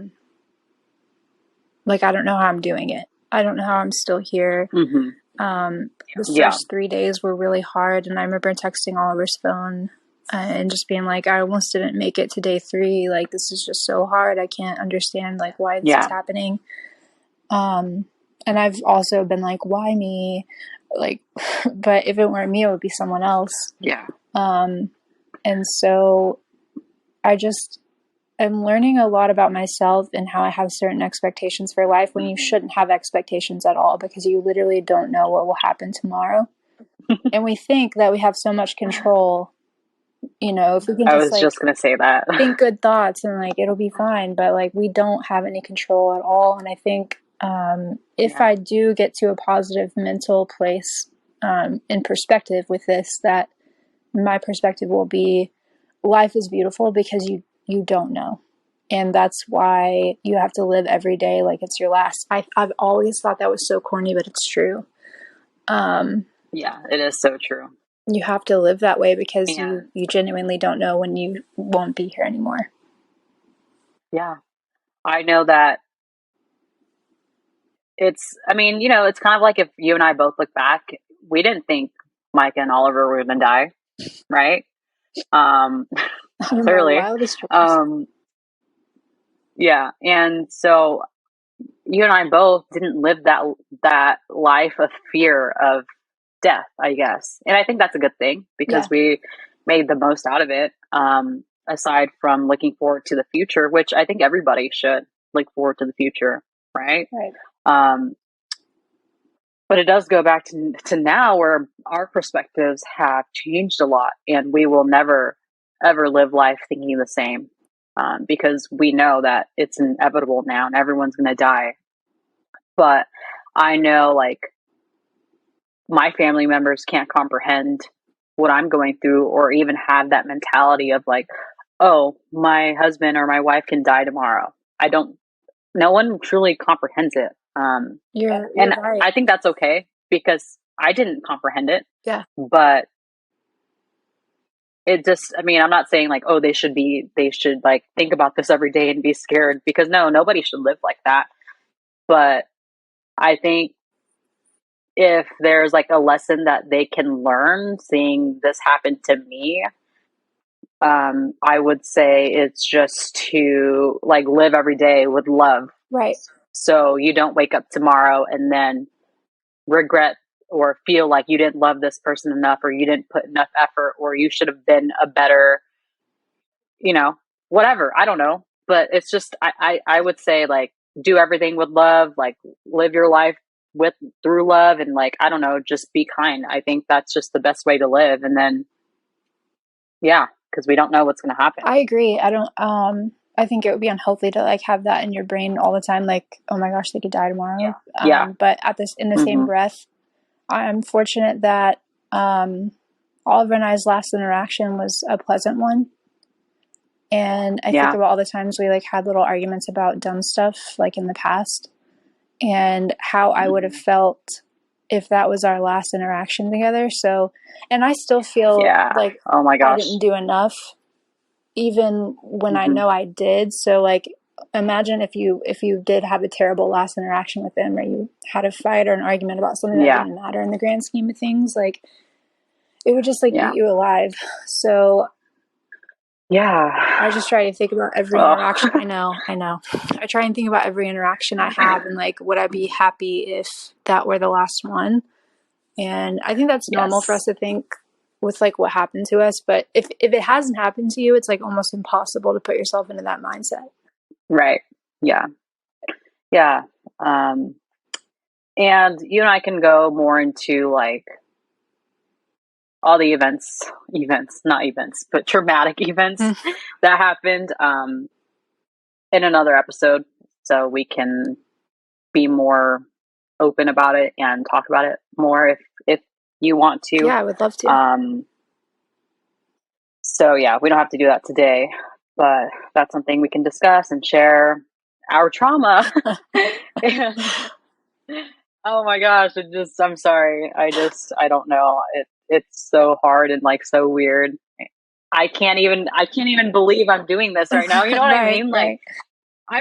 don't know how I'm doing it. I don't know how I'm still here. The first 3 days were really hard. And I remember texting Oliver's phone and just being like, I almost didn't make it to day 3. Like, this is just so hard. I can't understand like why this is happening. And I've also been like, why me? Like, but if it weren't me, it would be someone else. Yeah. And so I just am learning a lot about myself and how I have certain expectations for life when you shouldn't have expectations at all, because you literally don't know what will happen tomorrow. And we think that we have so much control, you know, if we can just going to say that. think good thoughts and like, it'll be fine. But like, we don't have any control at all. And I think if I do get to a positive mental place in perspective with this, that my perspective will be life is beautiful because you don't know. And that's why you have to live every day like it's your last. I've always thought that was so corny, but it's true. Yeah, it is so true. You have to live that way because you genuinely don't know when you won't be here anymore. Yeah. I know that it's kind of like if you and I both look back, we didn't think Micah and Oliver were going to die, right? Clearly. Yeah. And so you and I both didn't live that life of fear of death, I guess. And I think that's a good thing because we made the most out of it. Aside from looking forward to the future, which I think everybody should look forward to the future, right? But it does go back to now where our perspectives have changed a lot, and we will never ever live life thinking the same, because we know that it's inevitable now and everyone's going to die. But I know, like, my family members can't comprehend what I'm going through or even have that mentality of like, oh, my husband or my wife can die tomorrow. No one truly comprehends it. You're right. I think that's okay because I didn't comprehend it. Yeah. But it just, I mean, I'm not saying like, oh, they should like think about this every day and be scared, because no, nobody should live like that. But I think if there's like a lesson that they can learn seeing this happen to me, I would say it's just to like live every day with love. Right. So you don't wake up tomorrow and then regret or feel like you didn't love this person enough, or you didn't put enough effort, or you should have been a better, whatever. I don't know. But it's just, I would say like, do everything with love, like live your life through love, and like, I don't know, just be kind. I think that's just the best way to live. And then, because we don't know what's going to happen. I agree. I think it would be unhealthy to like have that in your brain all the time. Like, oh my gosh, they could die tomorrow. But in the same breath, I'm fortunate that Oliver and I's last interaction was a pleasant one. And I think about all the times we like had little arguments about dumb stuff like in the past, and how I would have felt if that was our last interaction together. So, and I still feel like, oh my gosh, I didn't do enough, even when I know I did. So like, imagine if you did have a terrible last interaction with them, or you had a fight or an argument about something that didn't matter in the grand scheme of things, like it would just like eat you alive. So I Yeah. just try to think about every interaction. Oh, I know. I try and think about every interaction I have and like, would I be happy if that were the last one? And I think that's normal for us yes. to think with like what happened to us. But if it hasn't happened to you, it's like almost impossible to put yourself into that mindset. Right. Yeah. Yeah. Um, and you and I can go more into like all the not events, but traumatic events Mm. that happened in another episode. So we can be more open about it and talk about it more if you want to. Yeah, I would love to. Um, so yeah, we don't have to do that today, but that's something we can discuss and share our trauma. And oh my gosh, I'm sorry. I don't know. It's so hard and like so weird. I can't even believe I'm doing this right now. You know what I Right, mean? Like right.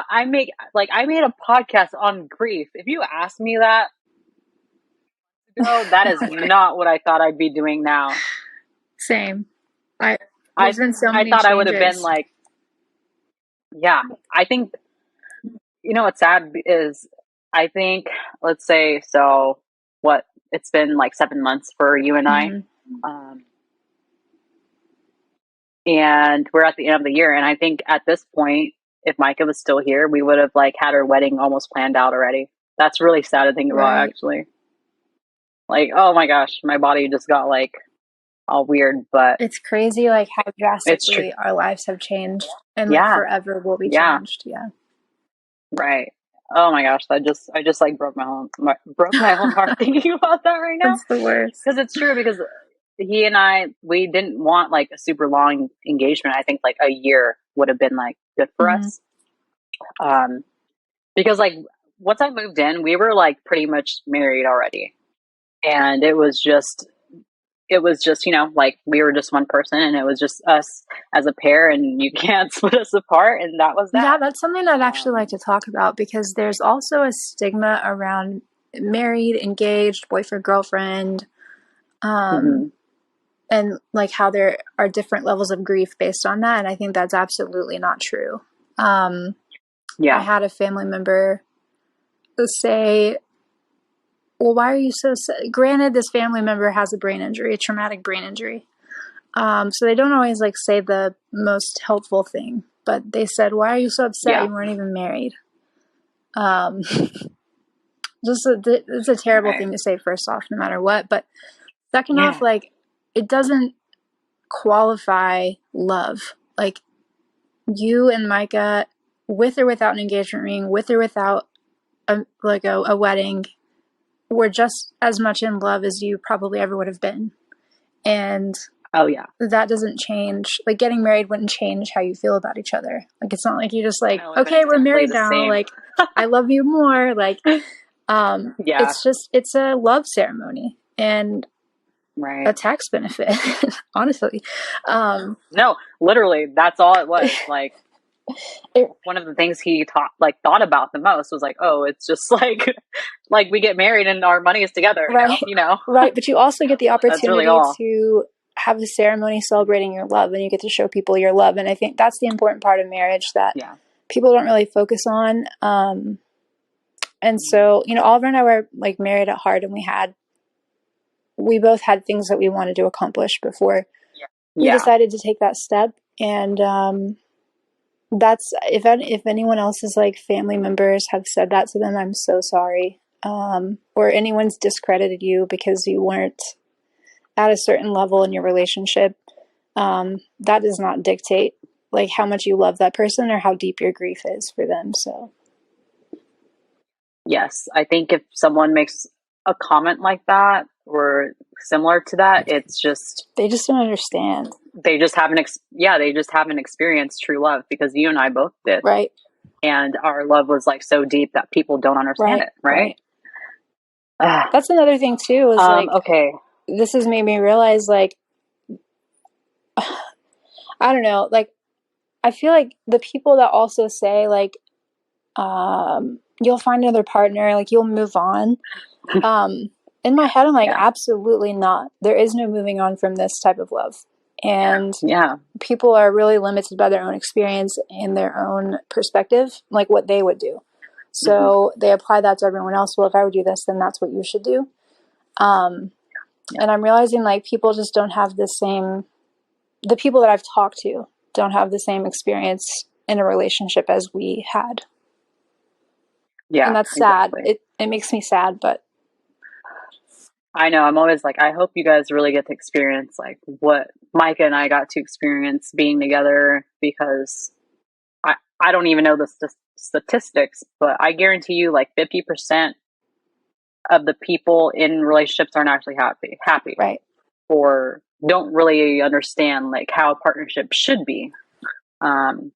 I made a podcast on grief. If you asked me that ago, that is not what I thought I'd be doing now. Same. I I There's been so I many thought I would have been changes. like, yeah. I think you know what's sad is I think let's say so what it's been like 7 months for you and I. Hmm. Um, and we're at the end of the year, and I think at this point, if Micah was still here, we would have like had our wedding almost planned out already. That's really sad to think about, Right. actually. Like, oh my gosh, my body just got like all weird, but It's crazy like how it's true. drastically our lives have changed and like Yeah, forever will be yeah, changed. Yeah. right. Oh my gosh, I just like broke my own heart thinking about that right now That's the worst. because it's true because he and I we didn't want like a super long engagement. I think like a year would have been like good for Hmm. us. Um, because like once I moved in, we were like pretty much married already, and it was just like we were just one person, and it was just us as a pair, and you can't split us apart, and that was Yeah, that. that's something I'd actually like Um, to talk about because there's also a stigma around married, engaged, boyfriend, girlfriend, um, mhm. and like how there are different levels of grief based on that. And I think that's absolutely not true. I Yeah. had a family member say, well, why are you so sad? Granted, this family member has a brain injury, a traumatic brain injury. So they don't always like say the most helpful thing, but they said, why are you so upset? Yeah. You weren't even married. Um, it's a terrible Right. thing to say first off, no matter what. But second off, Yeah. like it doesn't qualify love. Like you and Micah, with or without an engagement ring, with or without a wedding, were just as much in love as you probably ever would have been. And Oh yeah. that doesn't change. Like getting married wouldn't change how you feel about each other. Like it's not like you just like, No, it okay, wouldn't we're stay married the now. same. Like I love you more. Like Yeah. it's a love ceremony and a Right. tax benefit, honestly. No, literally, that's all it was. Like It, one of the things he thought about the most was like, oh, it's just like like we get married and our money is together now. right, right. But you also get the That's really opportunity all. to have a ceremony celebrating your love, and you get to show people your love. And I think that's the important part of marriage that Yeah. people don't really focus on. And so, Oliver and I were like married at heart, and we both had things that we wanted to accomplish before we Yeah. decided to take that step. And that's if anyone else's like family members have said that to them, I'm so sorry. Or anyone's discredited you because you weren't at a certain level in your relationship. That does not dictate like how much you love that person or how deep your grief is for them. So Yes. I think if someone makes a comment like that or similar to that, it's just they just don't understand, they just haven't experienced true love because you and I both did. right? And our love was like so deep that people don't understand Right, it, right? right. That's another thing too. Is like Okay. this has made me realize like I don't know, like I feel like the people that also say like you'll find another partner, like you'll move on. Um, in my head, I'm like, Yeah. absolutely not. There is no moving on from this type of love. And Yeah. people are really limited by their own experience and their own perspective, like what they would do. So they apply that to everyone else. Well, if I would do this, then that's what you should do. And I'm realizing like people just don't have the people that I've talked to don't have the same experience in a relationship as we had. Yeah. And that's exactly. sad. It makes me sad, but I know. I'm always like, I hope you guys really get to experience like what Micah and I got to experience being together, because I don't even know the statistics, but I guarantee you like 50% of the people in relationships aren't actually happy. right. Or don't really understand like how a partnership should be. I'm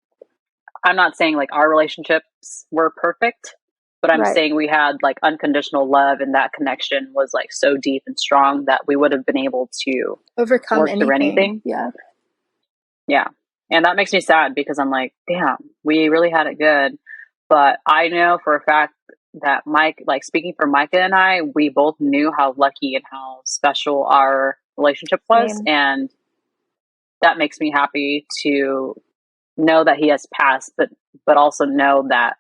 not saying like our relationships were perfect, but I'm Right. saying we had like unconditional love, and that connection was like so deep and strong that we would have been able to Overcome work through anything. Yeah. Yeah. And that makes me sad, because I'm like, damn, we really had it good. But I know for a fact that like speaking for Micah and I, we both knew how lucky and how special our relationship was. Same. And that makes me happy to know that he has passed, but also know that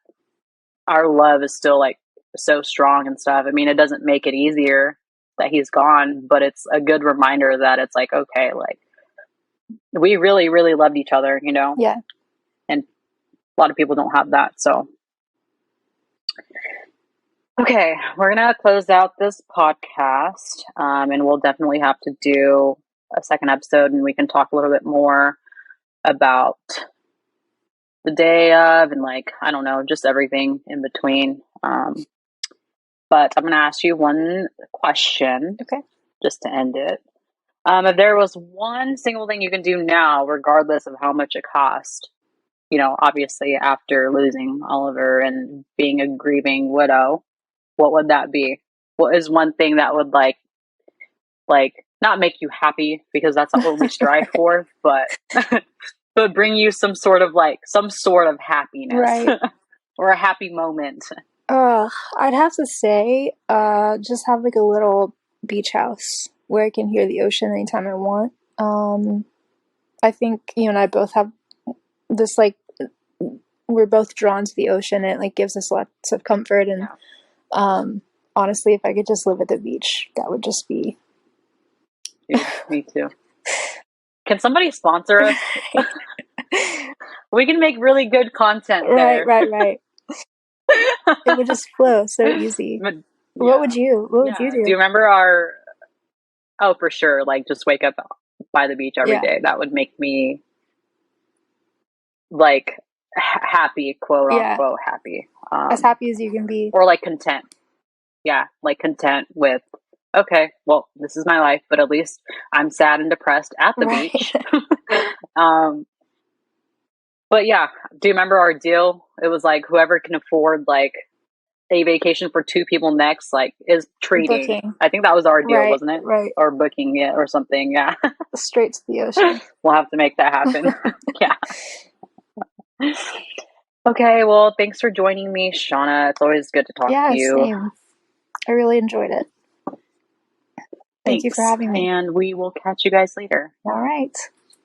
our love is still like so strong and stuff. I mean, it doesn't make it easier that he's gone, but it's a good reminder that it's like, okay, like we really, really loved each other, you know? Yeah. And a lot of people don't have that. So, okay, we're going to close out this podcast, and we'll definitely have to do a second episode, and we can talk a little bit more about the day of, and like, I don't know, just everything in between. But I'm going to ask you one question. Okay. Just to end it. If there was one single thing you can do now, regardless of how much it cost, you know, obviously after losing Oliver and being a grieving widow, what would that be? What is one thing that would like not make you happy, because that's not what we strive for, but but bring you some sort of happiness, Right. or a happy moment? I'd have to say, just have like a little beach house where I can hear the ocean anytime I want. I think you and I both have this like we're both drawn to the ocean, and it like gives us lots of comfort. And honestly, if I could just live at the beach, that would just be. Dude, me too. Can somebody sponsor us? We can make really good content there. Right. It would just flow so easy. But, yeah. What would you do? Do you remember our... Oh, for sure. Like, just wake up by the beach every day. That would make me, like, happy, quote unquote, happy. As happy as you can be. Or, like, content. Yeah, like, content with, okay, well, this is my life, but at least I'm sad and depressed at the beach. But, yeah, do you remember our deal? It was, like, whoever can afford, like, a vacation for 2 people next, like, is treating. Booking. I think that was our deal, wasn't it? Right. Or booking it or something, yeah. Straight to the ocean. We'll have to make that happen. Yeah. Okay, well, thanks for joining me, Shawna. It's always good to talk to you. Yeah, same. I really enjoyed it. Thank you for having me. And we will catch you guys later. All right.